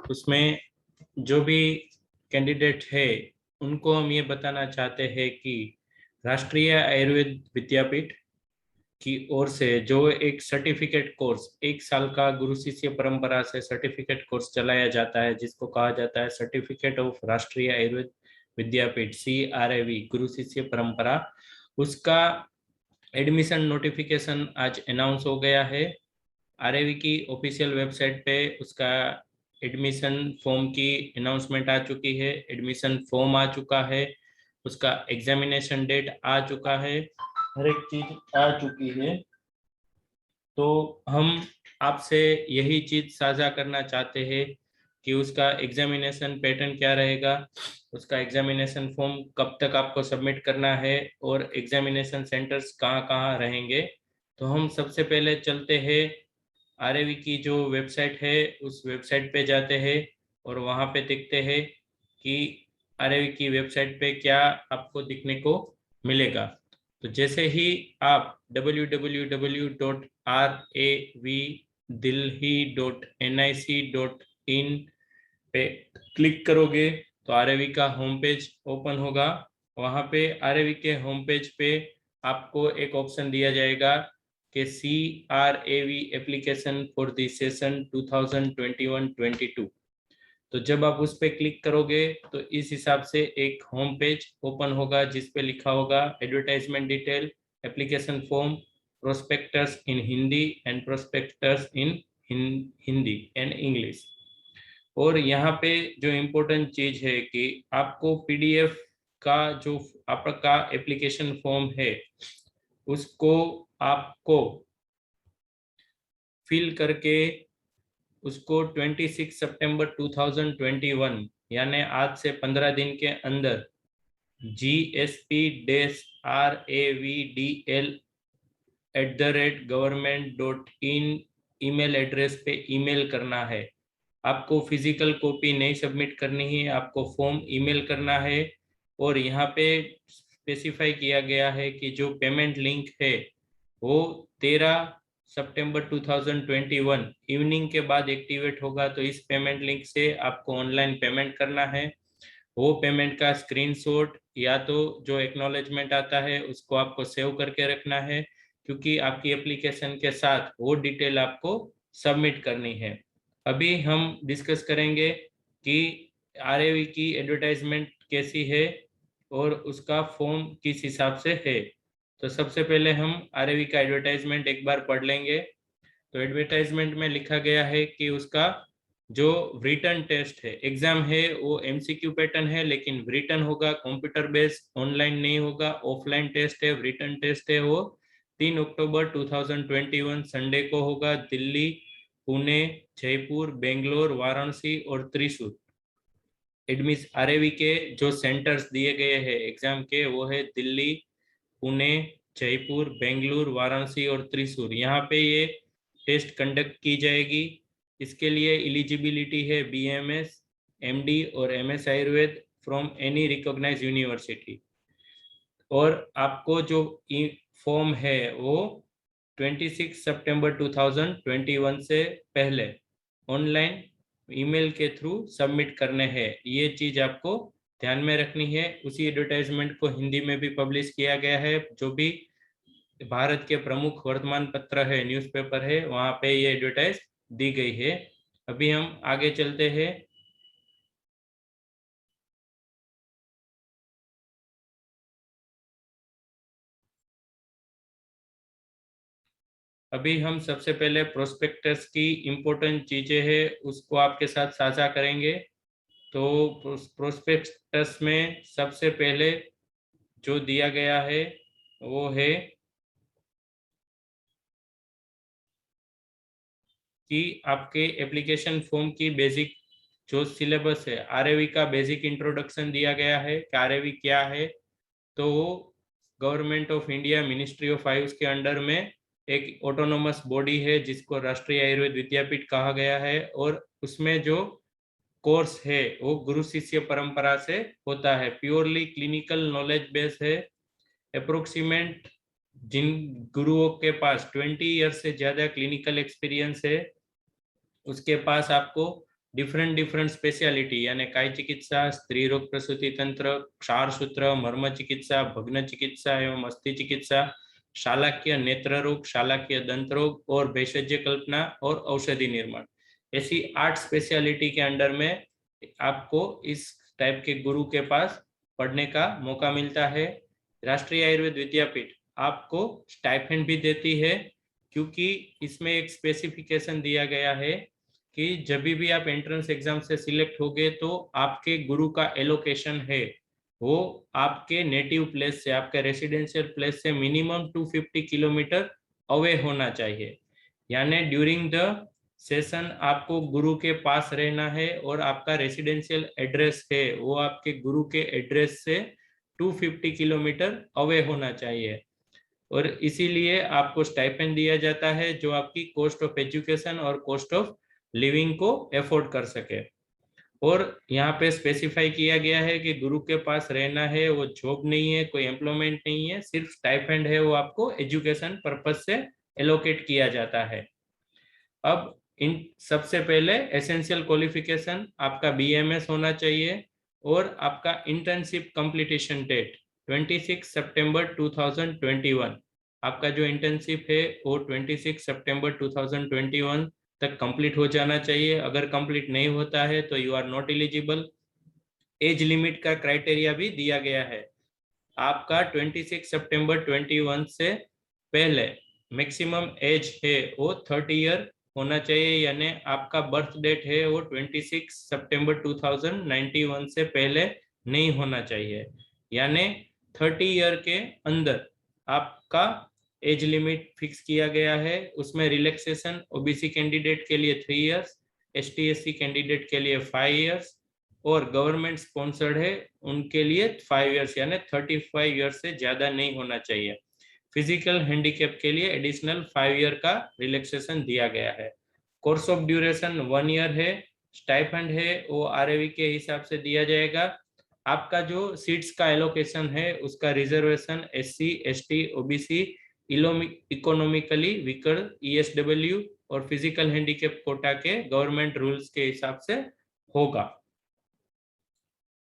उसमें जो भी कैंडिडेट है उनको हम ये बताना चाहते हैं कि राष्ट्रीय आयुर्वेद विद्यापीठ की ओर से जो एक सर्टिफिकेट कोर्स 1 साल का गुरु शिष्य परंपरा से सर्टिफिकेट कोर्स चलाया जाता है, जिसको कहा जाता है सर्टिफिकेट ऑफ राष्ट्रीय आयुर्वेद विद्यापीठ CRAV गुरु शिष्य परंपरा, उसका एडमिशन नोटिफिकेशन आज अनाउंस हो गया है। RAV की ऑफिशियल वेबसाइट पे उसका एडमिशन फॉर्म की अनाउंसमेंट आ चुकी है, एडमिशन फॉर्म आ चुका है, उसका एग्जामिनेशन डेट आ चुका है, हर एक चीज आ चुकी है। तो हम आपसे यही चीज साझा करना चाहते हैं कि उसका एग्जामिनेशन पैटर्न क्या रहेगा, उसका एग्जामिनेशन फॉर्म कब तक आपको सबमिट करना है और एग्जामिनेशन सेंटर्स कहाँ कहाँ रहेंगे। तो हम सबसे पहले चलते हैं RAV की जो वेबसाइट है उस वेबसाइट पे जाते हैं और वहाँ पे देखते हैं कि RAV की वेबसाइट पे क्या आपको दिखने को मिलेगा। तो जैसे ही आप www.ravdelhi.nic.in पे क्लिक करोगे तो RAV का होम पेज ओपन होगा। वहाँ पे RAV के होम पेज पे आपको एक ऑप्शन दिया जाएगा कि CRAV application for the session 2021-22। तो जब आप उस पर क्लिक करोगे तो इस हिसाब से एक होम पेज ओपन होगा जिस पे लिखा होगा advertisement detail, application form, prospectus in Hindi and prospectus in Hindi and English. और यहाँ पे जो इम्पोर्टेंट चीज है कि आपको PDF का जो आपका एप्लीकेशन फॉर्म है उसको आपको फिल करके उसको 26 सितंबर 2021 यानी आज से 15 दिन के अंदर GSP-RAVDL@government.in ईमेल एड्रेस पे ईमेल करना है। आपको फिजिकल कॉपी नहीं सबमिट करनी है, आपको फॉर्म ईमेल करना है। और यहाँ पे स्पेसिफाई किया गया है कि जो पेमेंट लिंक है वो 13 सितंबर 2021 इवनिंग के बाद एक्टिवेट होगा। तो इस पेमेंट लिंक से आपको ऑनलाइन पेमेंट करना है। वो पेमेंट का स्क्रीनशॉट या तो जो एक्नॉलेजमेंट आता है उसको आपको सेव करके रखना है, क्योंकि आपकी एप्लीकेशन के साथ वो डिटेल आपको सबमिट करनी है। अभी हम डिस्कस करेंगे कि RAV की एडवर्टाइजमेंट कैसी है और उसका फॉर्म किस हिसाब से है। तो सबसे पहले हम RAV का एडवर्टाइजमेंट एक बार पढ़ लेंगे। तो एडवर्टाइजमेंट में लिखा गया है कि उसका जो रिटन टेस्ट है, एग्जाम है, वो MCQ पैटर्न है लेकिन रिटन होगा, कंप्यूटर बेस्ड, ऑनलाइन नहीं होगा, ऑफलाइन टेस्ट है, रिटन टेस्ट है। वो 3 अक्टूबर 2021 संडे को होगा। दिल्ली, पुणे, जयपुर, बेंगलोर, वाराणसी और त्रिशूर। RAV के जो सेंटर्स दिए गए हैं एग्जाम के वो है दिल्ली, पुणे, जयपुर, बेंगलुरु, वाराणसी और त्रिशूर। यहाँ पे ये टेस्ट कंडक्ट की जाएगी। इसके लिए एलिजिबिलिटी है BMS, MD और MS Ayurveda from any recognise university. और आपको जो फॉर्म है वो 26 सितंबर 2021 से पहले ऑनलाइन ईमेल के थ्रू सबमिट करने हैं। ये चीज आपको ध्यान में रखनी है। उसी एडवर्टाइजमेंट को हिंदी में भी पब्लिश किया गया है। जो भी भारत के प्रमुख वर्तमान पत्र है, न्यूज़पेपर है, वहां पे ये एडवर्टाइज दी गई है। अभी हम आगे चलते हैं। अभी हम सबसे पहले प्रोस्पेक्टस की इम्पोर्टेंट चीजें हैं उसको आपके साथ साझा करेंगे। तो प्रोस्पेक्टस में सबसे पहले जो दिया गया है वो है कि आपके एप्लीकेशन फॉर्म की बेसिक जो सिलेबस है, RAV का बेसिक इंट्रोडक्शन दिया गया है कि RAV क्या है। तो वो government of India ministry of Ayush के अंडर में एक ऑटोनोमस बॉडी है जिसको राष्ट्रीय आयुर्वेद विद्यापीठ कहा गया है। और उसमें जो कोर्स है वो गुरु शिष्य परंपरा से होता है, प्योरली क्लिनिकल नॉलेज बेस है। अप्रोक्सीमेट जिन गुरुओं के पास 20 ईयर से ज्यादा क्लिनिकल एक्सपीरियंस है उसके पास आपको डिफरेंट स्पेशलिटी यानी काय चिकित्सा, स्त्री रोग प्रसूति तंत्र, क्षार सूत्र, मर्म चिकित्सा, भग्न चिकित्सा एवं अस्थि चिकित्सा, शालाक्य नेत्र रोग, शालाक्य दंत रोग और भेषज कल्पना और औषधि निर्माण, ऐसी 8 स्पेशलिटी के अंडर में आपको इस टाइप के गुरु के पास पढ़ने का मौका मिलता है। राष्ट्रीय आयुर्वेद विद्यापीठ आपको स्टाइपेंड भी देती है, क्योंकि इसमें एक स्पेसिफिकेशन दिया गया है कि जब भी आप एंट्रेंस एग्जाम से सिलेक्ट होगे तो आपके गुरु का एलोकेशन है वो आपके नेटिव प्लेस से, आपके रेसिडेंशियल प्लेस से मिनिमम 250 किलोमीटर अवे होना चाहिए। यानी ड्यूरिंग द सेशन आपको गुरु के पास रहना है और आपका रेसिडेंशियल एड्रेस है वो आपके गुरु के एड्रेस से 250 किलोमीटर अवे होना चाहिए, और इसीलिए आपको स्टाइपेंड दिया जाता है जो आपकी कॉस्ट ऑफ एजुकेशन और कॉस्ट ऑफ लिविंग को एफोर्ड कर सके। और यहाँ पे स्पेसिफाई किया गया है कि गुरु के पास रहना है, वो जॉब नहीं है, कोई एम्प्लॉयमेंट नहीं है, सिर्फ स्टाइपेंड है, वो आपको एजुकेशन पर्पज से एलोकेट किया जाता है। अब इन सबसे पहले एसेंशियल क्वालिफिकेशन आपका BMS होना चाहिए और आपका इंटर्नशिप कंप्लीटेशन डेट 26 सितंबर 2021, आपका जो इंटर्नशिप है वो 26 सितंबर 2021 तक कंप्लीट हो जाना चाहिए। अगर कंप्लीट नहीं होता है तो you are not eligible. Age limit का क्राइटेरिया भी दिया गया है, आपका 26 सितंबर 21 से पहले मैक्सिमम एज है वो 30 ईयर होना चाहिए, यानी आपका बर्थ डेट है वो 26 सितंबर 2091 से पहले नहीं होना चाहिए, यानी 30 ईयर के अंदर आपका एज लिमिट फिक्स किया गया है। उसमें रिलैक्सेशन ओबीसी कैंडिडेट के लिए 3 इयर्स, ST/SC कैंडिडेट के लिए 5 इयर्स और गवर्नमेंट स्पॉन्सर्ड है उनके लिए 5 इयर्स, यानी 35 इयर्स से ज्यादा नहीं होना चाहिए। फिजिकल हैंडीकैप के लिए एडिशनल 5 ईयर का रिलैक्सेशन दिया गया है। कोर्स ऑफ ड्यूरेशन 1 ईयर है। स्टाइपेंड है वो RAV के हिसाब से दिया जाएगा। आपका जो सीट्स का एलोकेशन है उसका reservation SC, ST, OBC, economically weaker, ESW और फिजिकल हैंडीकैप कोटा के गवर्नमेंट रूल्स के हिसाब से होगा।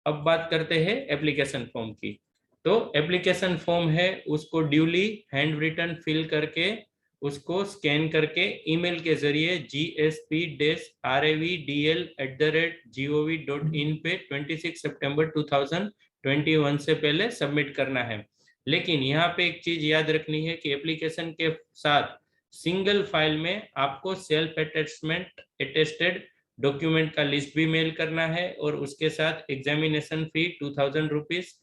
अब बात करते हैं एप्लीकेशन फॉर्म की। तो एप्लीकेशन फॉर्म है उसको ड्यूली हैंड रिटन फिल करके उसको स्कैन करके ईमेल के जरिए gsp-ravdl@gov.in पे 26 सितंबर 2021 से पहले सबमिट करना है। लेकिन यहाँ पे एक चीज याद रखनी है कि एप्लीकेशन के साथ सिंगल फाइल में आपको सेल्फ अटेस्टेड डॉक्यूमेंट का लिस्ट भी मेल करना है और उसके साथ एग्जामिनेशन फी 2000 rupees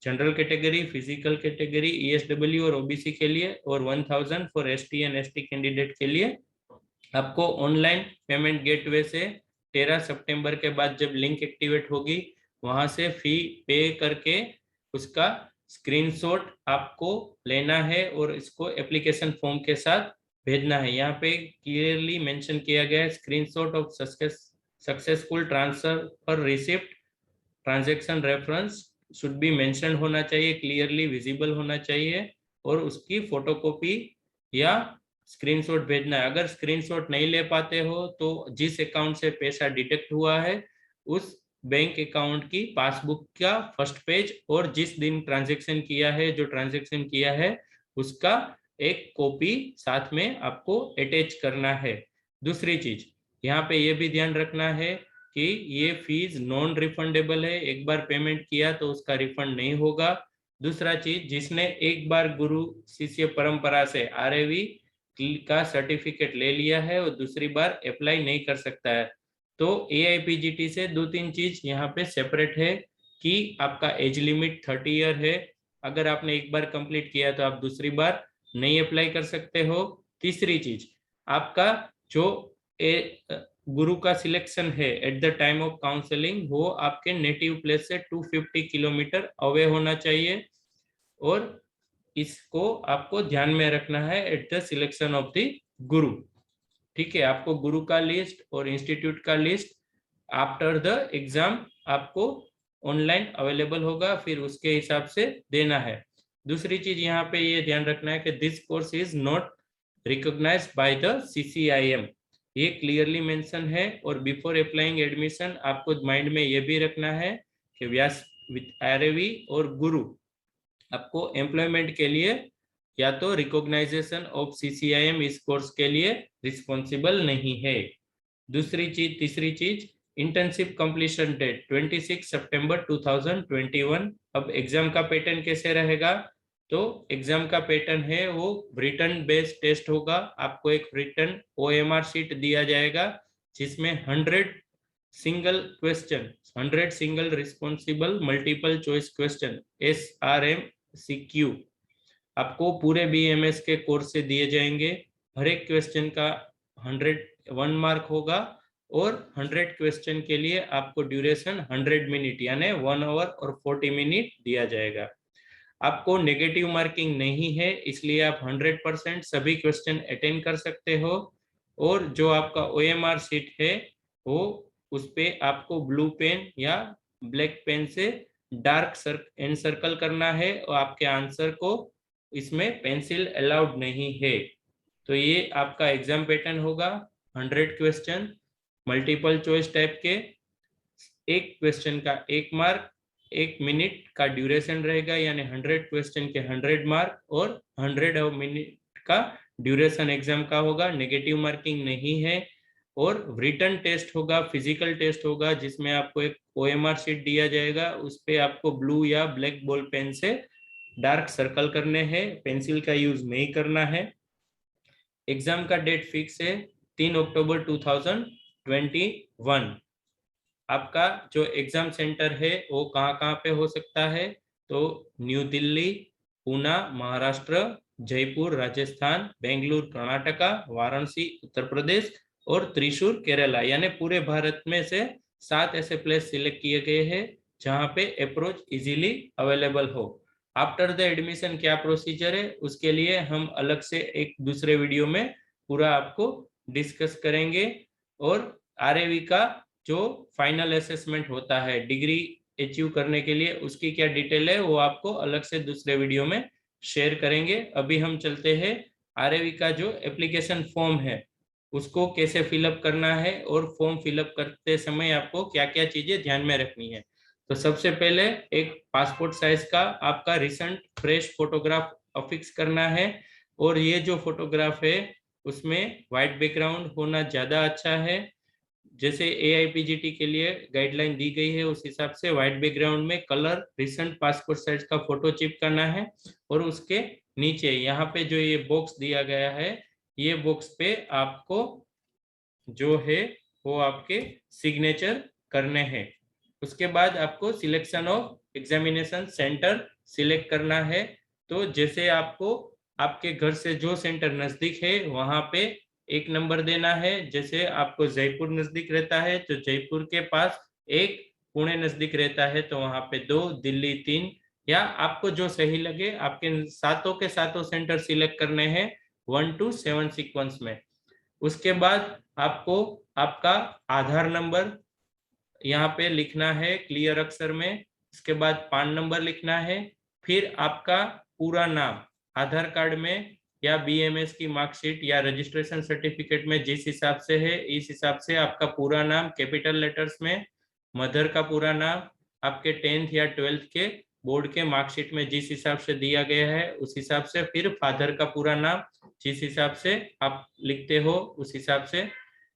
general category, physical category, ESW और OBC के लिए और 1000 for ST and ST candidate के लिए आपको ऑनलाइन पेमेंट गेटवे से 13 सितंबर के बाद जब लिंक एक्टिवेट होगी वहां से फी पे करके उसका स्क्रीनशॉट आपको लेना है और इसको एप्लीकेशन फॉर्म के साथ भेजना है। यहाँ पे क्लियरली मेंशन किया गया है स्क्रीनशॉट ऑफ सक्सेसफुल ट्रांसफर पर receipt transaction reference should be mention होना चाहिए, क्लियरली विजिबल होना चाहिए और उसकी फोटोकॉपी या स्क्रीनशॉट भेजना है। अगर स्क्रीनशॉट नहीं ले पाते हो तो जिस अकाउंट से पैसा डिडक्ट हुआ है उस बैंक अकाउंट की पासबुक का फर्स्ट पेज और जिस दिन ट्रांजैक्शन किया है, जो ट्रांजैक्शन किया है उसका एक कॉपी साथ में आपको अटैच करना है। दूसरी चीज यहाँ पे ये भी ध्यान रखना है कि ये फीस नॉन रिफंडेबल है, एक बार पेमेंट किया तो उसका रिफंड नहीं होगा। दूसरा चीज, जिसने एक बार गुरु शिष्य परंपरा से RAV का सर्टिफिकेट ले लिया है और दूसरी बार अप्लाई नहीं कर सकता है। तो AIPGT से 2-3 चीज यहाँ पे सेपरेट है कि आपका एज लिमिट 30 ईयर है, अगर आपने एक बार कंप्लीट किया तो आप दूसरी बार नहीं अप्लाई कर सकते हो। तीसरी चीज, आपका जो गुरु का सिलेक्शन है at the time of counselling वो आपके नेटिव प्लेस से 250 किलोमीटर अवे होना चाहिए और इसको आपको ध्यान में रखना है at the selection of the गुरु। ठीक है, आपको गुरु का लिस्ट और इंस्टीट्यूट का लिस्ट आफ्टर द एग्जाम आपको ऑनलाइन अवेलेबल होगा, फिर उसके हिसाब से देना है। दूसरी चीज यहाँ पे ये ध्यान रखना है कि this course is not recognised by the CCIM, ये क्लियरली मेंशन है। और बिफोर अप्लाइंग एडमिशन आपको माइंड में ये भी रखना है कि व्यास आरवी और गुरु आपको एम्प्लॉयमेंट के लिए या तो रिकॉग्नाइजेशन ऑफ CCIM इस कोर्स के लिए रिस्पॉन्सिबल नहीं है। तीसरी चीज इंटर्नशिप कंप्लीशन डेट 26 सितंबर 2021। अब एग्जाम का पैटर्न कैसे रहेगा? तो एग्जाम का पैटर्न है वो रिटन बेस्ड टेस्ट होगा। आपको एक रिटन OMR शीट दिया जाएगा जिसमें 100 single responsible multiple choice question SRMCQ आपको पूरे BMS के कोर्स से दिए जाएंगे। हर एक क्वेश्चन का 101 मार्क होगा और 100 क्वेश्चन के लिए आपको ड्यूरेशन 100 मिनट यानी 1 आवर और 40 मिनट दिया जाएगा। आपको नेगेटिव मार्किंग नहीं है, इसलिए आप 100% सभी क्वेश्चन अटेंड कर सकते हो। और जो आपका OMR शीट है वो उस पे आपको ब्लू पेन या ब्लैक पेन से डार्क सर्कल करना है और आपके आंसर को इसमें पेंसिल अलाउड नहीं है। तो ये आपका एग्जाम पैटर्न होगा। 100 क्वेश्चन मल्टीपल चॉइस टाइप के, एक क्वेश्चन का 1 मार्क, 1 मिनट का ड्यूरेशन रहेगा यानी 100 क्वेश्चन के 100 मार्क और 100 मिनट का ड्यूरेशन एग्जाम का होगा। नेगेटिव मार्किंग नहीं है। और रिटन टेस्ट होगा, फिजिकल टेस्ट होगा जिसमें आपको एक OMR शीट दिया जाएगा, उस पे आपको ब्लू या ब्लैक बॉल पेन से डार्क सर्कल करने हैं, पेंसिल का यूज नहीं करना है। एग्जाम का डेट फिक्स है 3 अक्टूबर 2021। आपका जो एग्जाम सेंटर है वो कहाँ पे हो सकता है? तो न्यू दिल्ली, पूना महाराष्ट्र, जयपुर राजस्थान, बेंगलुरु कर्नाटका, वाराणसी उत्तर प्रदेश और त्रिशूर केरला, यानी पूरे भारत में से 7 ऐसे प्लेस सिलेक्ट किए गए हैं जहाँ पे अप्रोच इजीली अवेलेबल हो। आफ्टर द एडमिशन क्या प्रोसीजर है उसके लिए हम अलग से एक दूसरे वीडियो में पूरा आपको डिस्कस करेंगे। और RAV का जो फाइनल असेसमेंट होता है डिग्री अचीव करने के लिए, उसकी क्या डिटेल है वो आपको अलग से दूसरे वीडियो में शेयर करेंगे। अभी हम चलते हैं RAV का जो एप्लीकेशन फॉर्म है उसको कैसे फिलअप करना है और फॉर्म फिलअप करते समय आपको क्या क्या चीजें ध्यान में रखनी है। तो सबसे पहले एक पासपोर्ट साइज का आपका रिसेंट फ्रेश फोटोग्राफ अफिक्स करना है। और ये जो फोटोग्राफ है उसमें व्हाइट बैकग्राउंड होना ज्यादा अच्छा है। जैसे AIPGT के लिए गाइडलाइन दी गई है उस हिसाब से व्हाइट बैकग्राउंड में कलर रिसेंट पासपोर्ट साइज का फोटो चिपकाना है। और उसके नीचे यहाँ पे जो ये बॉक्स दिया गया है, ये बॉक्स पे आपको जो है वो आपके सिग्नेचर करने हैं। उसके बाद आपको selection of examination centre select करना है। तो जैसे आपको आपके घर से जो सेंटर नजदीक है वहां पे 1 नंबर देना है। जैसे आपको जयपुर नजदीक रहता है तो जयपुर के पास 1, पुणे नजदीक रहता है तो वहां पे 2, दिल्ली 3, या आपको जो सही लगे आपके सातों के सातों सेंटर सिलेक्ट करने हैं 1 to 7 सीक्वेंस में। उसके बाद आपको आपका आधार नंबर यहाँ पे लिखना है क्लियर अक्षर में। इसके बाद पान नंबर लिखना है। फिर आपका पूरा नाम आधार कार्ड में या BMS की मार्कशीट या रजिस्ट्रेशन सर्टिफिकेट में जिस हिसाब से है इस हिसाब से आपका पूरा नाम कैपिटल लेटर्स में, मदर का पूरा नाम आपके 10th या 12th के बोर्ड के मार्कशीट में जिस हिसाब से दिया गया है उस हिसाब से, फिर फादर का पूरा नाम जिस हिसाब से आप लिखते हो उस हिसाब से।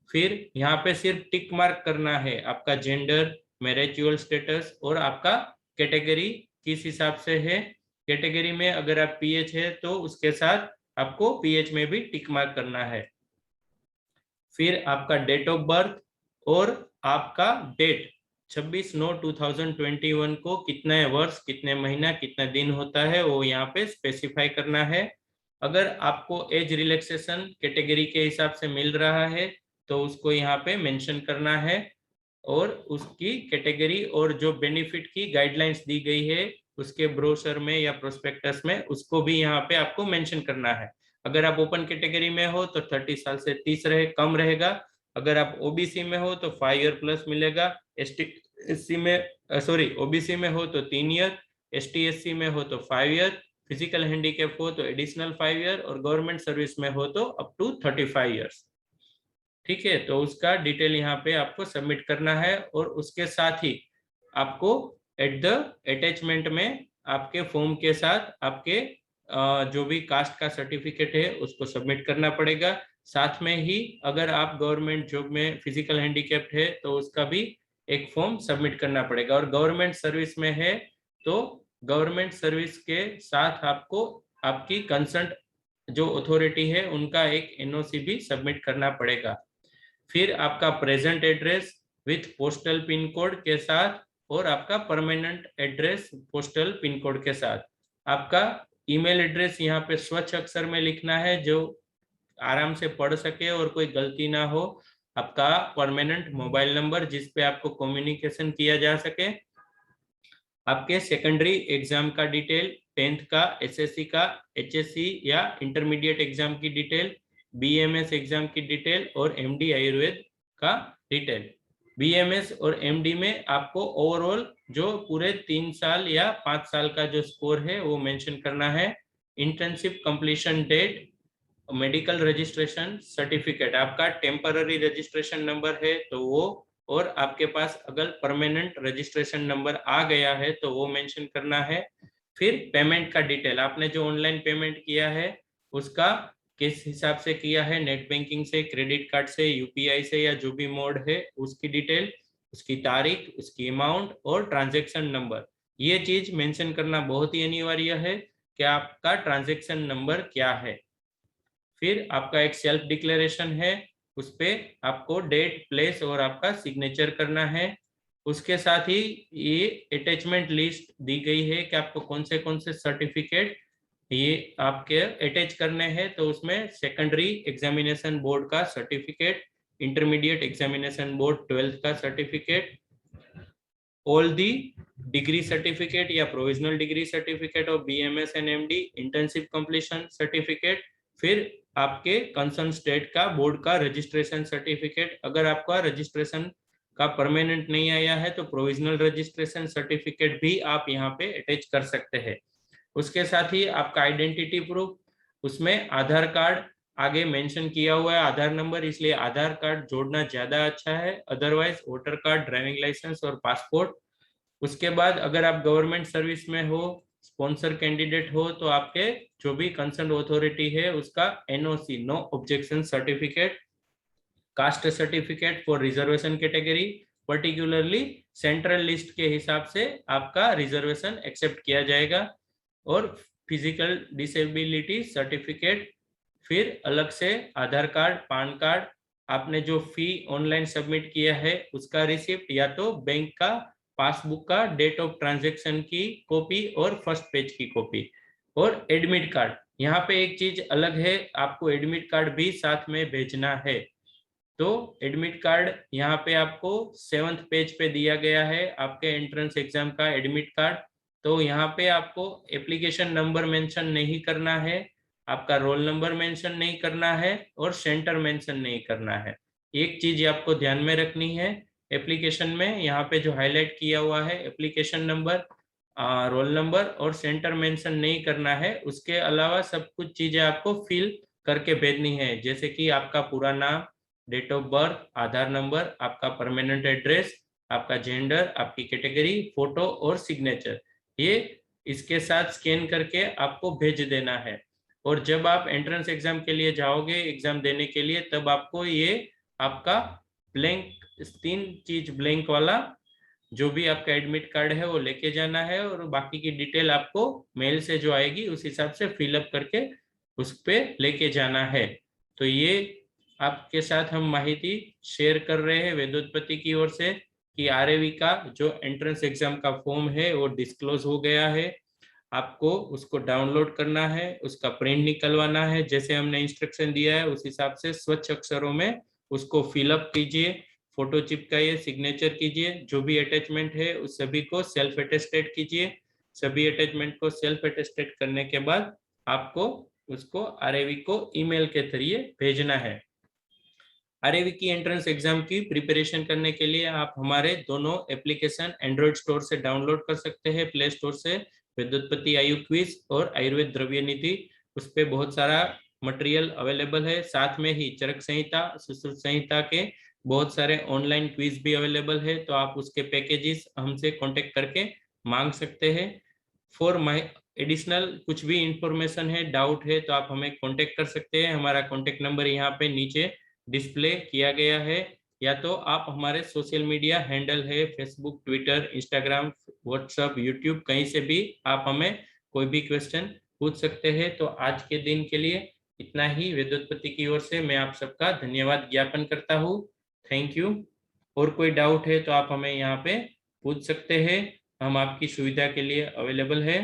फिर यहाँ पे सिर्फ टिक मार्क करना है आपका जेंडर, मैरिजुअल स्टेटस और आपका कैटेगरी किस हिसाब से है। कैटेगरी में अगर आप PH है तो उसके साथ आपको PH में भी टिक मार्क करना है। फिर आपका डेट ऑफ बर्थ और आपका डेट 26/9/2021 को कितने वर्ष, कितने महीना, कितना दिन होता है वो यहाँ पे स्पेसिफाई करना है। अगर आपको एज रिलैक्सेशन कैटेगरी के हिसाब से मिल रहा है तो उसको यहाँ पे मेंशन करना है। और उसकी कैटेगरी और जो बेनिफिट की गाइडलाइंस दी गई है उसके ब्रोशर में या प्रोस्पेक्टस में उसको भी यहाँ पे आपको मेंशन करना है। अगर आप ओपन कैटेगरी में हो तो 30 साल से 30 कम रहेगा। अगर आप OBC में हो तो 5 ईयर प्लस मिलेगा। OBC में हो तो 3 ईयर, ST/SC में हो तो 5 ईयर, फिजिकल हैंडीकैप हो तो एडिशनल 5 ईयर और गवर्नमेंट सर्विस में हो तो अप टू 35 ईयर्स। ठीक है, तो उसका डिटेल यहाँ पे आपको सबमिट करना है। और उसके साथ ही आपको एट द अटैचमेंट में आपके फॉर्म के साथ आपके जो भी कास्ट का सर्टिफिकेट है उसको सबमिट करना पड़ेगा। साथ में ही अगर आप गवर्नमेंट जॉब में फिजिकल हैंडीकैप्ड है तो उसका भी एक फॉर्म सबमिट करना पड़ेगा। और गवर्नमेंट सर्विस में है तो गवर्नमेंट सर्विस के साथ आपको आपकी कंसर्न जो अथॉरिटी है उनका एक एनओसी भी सबमिट करना पड़ेगा। फिर आपका present address with postal pin code के साथ और आपका permanent address postal pin code के साथ। आपका ईमेल एड्रेस यहाँ पे स्वच्छ अक्षर में लिखना है जो आराम से पढ़ सके और कोई गलती ना हो। आपका परमानेंट मोबाइल नंबर जिस पे आपको कम्युनिकेशन किया जा सके। आपके सेकेंडरी एग्जाम का डिटेल, 10th का, एसएससी का, एचएससी या इंटरमीडिएट एग्जाम की डिटेल, बीएमएस एग्जाम की डिटेल और एमडी आयुर्वेद का डिटेल। बीएमएस और एमडी में आपको ओवरऑल जो पूरे 3 साल या 5 साल का जो स्कोर है वो मेंशन करना है। Internship completion date, medical registration certificate, आपका टेम्पररी रजिस्ट्रेशन नंबर है तो वो, और आपके पास अगर परमानेंट रजिस्ट्रेशन नंबर आ गया है तो वो मेंशन करना है। फिर पेमेंट का डिटेल, आपने जो ऑनलाइन पेमेंट किया है उसका किस हिसाब से किया है, नेट बैंकिंग से, क्रेडिट कार्ड से, यूपीआई से या जो भी मोड है उसकी डिटेल, उसकी तारीख, उसकी अमाउंट और ट्रांजैक्शन नंबर। ये चीज मेंशन करना बहुत ही अनिवार्य है कि आपका ट्रांजैक्शन नंबर क्या है। फिर आपका एक सेल्फ डिक्लेरेशन है, उस पे आपको डेट, प्लेस और आपका सिग्नेचर करना है। उसके साथ ही ये अटैचमेंट लिस्ट दी गई है कि आपको कौन से सर्टिफिकेट ये आपके अटैच करने हैं। तो उसमें सेकेंडरी एग्जामिनेशन बोर्ड का certificate, intermediate examination board 12th का certificate, all the degree certificate या provisional degree certificate of BMS and MD, internship completion certificate, फिर आपके कंसर्न स्टेट का बोर्ड का रजिस्ट्रेशन सर्टिफिकेट। अगर आपका रजिस्ट्रेशन का परमानेंट नहीं आया है तो प्रोविजनल रजिस्ट्रेशन सर्टिफिकेट भी आप यहाँ पे अटैच कर सकते हैं। उसके साथ ही आपका आइडेंटिटी प्रूफ, उसमें आधार कार्ड आगे मेंशन किया हुआ है आधार नंबर, इसलिए आधार कार्ड जोड़ना ज्यादा अच्छा है, otherwise voter card, driving licence और पासपोर्ट। उसके बाद अगर आप गवर्नमेंट सर्विस में हो, स्पॉन्सर कैंडिडेट हो तो आपके जो भी कंसर्न अथॉरिटी है उसका NOC, no objection certificate, caste certificate for reservation category, particularly central list के हिसाब से आपका रिजर्वेशन एक्सेप्ट किया जाएगा, और फिजिकल डिसेबिलिटी सर्टिफिकेट, फिर अलग से आधार कार्ड, पान कार्ड, आपने जो फी ऑनलाइन सबमिट किया है उसका रिसिप्ट या तो बैंक का पासबुक का डेट ऑफ ट्रांजैक्शन की कॉपी और फर्स्ट पेज की कॉपी, और एडमिट कार्ड। यहाँ पे एक चीज अलग है, आपको एडमिट कार्ड भी साथ में भेजना है। तो एडमिट कार्ड यहाँ पे आपको 7th पेज पे दिया गया है, आपके एंट्रेंस एग्जाम का एडमिट कार्ड। तो यहाँ पे आपको एप्लीकेशन नंबर मेंशन नहीं करना है, आपका रोल नंबर मेंशन नहीं करना है और सेंटर मेंशन नहीं करना है। एक चीज आपको ध्यान में रखनी है, एप्लीकेशन में यहाँ पे जो हाईलाइट किया हुआ है एप्लीकेशन नंबर, रोल नंबर और सेंटर मेंशन नहीं करना है, उसके अलावा सब कुछ चीजें आपको फिल करके भेजनी है, जैसे कि आपका पूरा नाम, date of birth, Aadhaar number, आपका परमानेंट एड्रेस, आपका जेंडर, आपकी कैटेगरी, फोटो और सिग्नेचर। ये इसके साथ स्कैन करके आपको भेज देना है। और जब आप एंट्रेंस एग्जाम के लिए जाओगे एग्जाम देने के लिए, तब आपको ये आपका ब्लैंक, 3 चीज ब्लैंक वाला जो भी आपका एडमिट कार्ड है वो लेके जाना है, और बाकी की डिटेल आपको मेल से जो आएगी उस हिसाब से फिलअप करके उस पे लेके जाना है। तो ये आपके साथ हम माहिती शेयर कर रहे हैं वेदोत्पत्ति की ओर से कि आरएवी का जो एंट्रेंस एग्जाम का फॉर्म है वो डिस्क्लोज हो गया है। आपको उसको डाउनलोड करना है, उसका प्रिंट निकलवाना है, जैसे हमने इंस्ट्रक्शन दिया है उस हिसाब से स्वच्छ अक्षरों में उसको फिलअप कीजिए, फोटो चिपकाइए, सिग्नेचर कीजिए, जो भी अटैचमेंट है उस सभी को सेल्फ अटेस्टेड कीजिए। सभी अटैचमेंट को सेल्फ अटेस्टेड करने के बाद आपको उसको आरएवी को ईमेल के जरिए भेजना है। आरएवी की एंट्रेंस एग्जाम की प्रिपरेशन करने के लिए आप हमारे दोनों एप्लीकेशन एंड्रॉइड स्टोर से डाउनलोड कर सकते हैं, प्ले स्टोर से, वेदोत्पत्ति आयु क्विज और आयुर्वेद द्रव्य निधि। उस पर बहुत सारा मटेरियल अवेलेबल है। साथ में ही चरक संहिता, सुश्रुत संहिता के बहुत सारे ऑनलाइन क्विज भी अवेलेबल है, तो आप उसके पैकेजेस हमसे कांटेक्ट करके मांग सकते हैं। फॉर माई एडिशनल कुछ भी इंफॉर्मेशन है, डाउट है, तो आप हमें कांटेक्ट कर सकते हैं। हमारा कांटेक्ट नंबर यहाँ पे नीचे डिस्प्ले किया गया है, या तो आप हमारे सोशल मीडिया हैंडल है Facebook, Twitter, Instagram, WhatsApp, YouTube, कहीं से भी आप हमें कोई भी क्वेश्चन पूछ सकते हैं। तो आज के दिन के लिए इतना ही। विद्युतपति की ओर से मैं आप सबका धन्यवाद ज्ञापन करता हूँ। Thank you. और कोई डाउट है तो आप हमें यहाँ पे पूछ सकते हैं, हम आपकी सुविधा के लिए अवेलेबल है।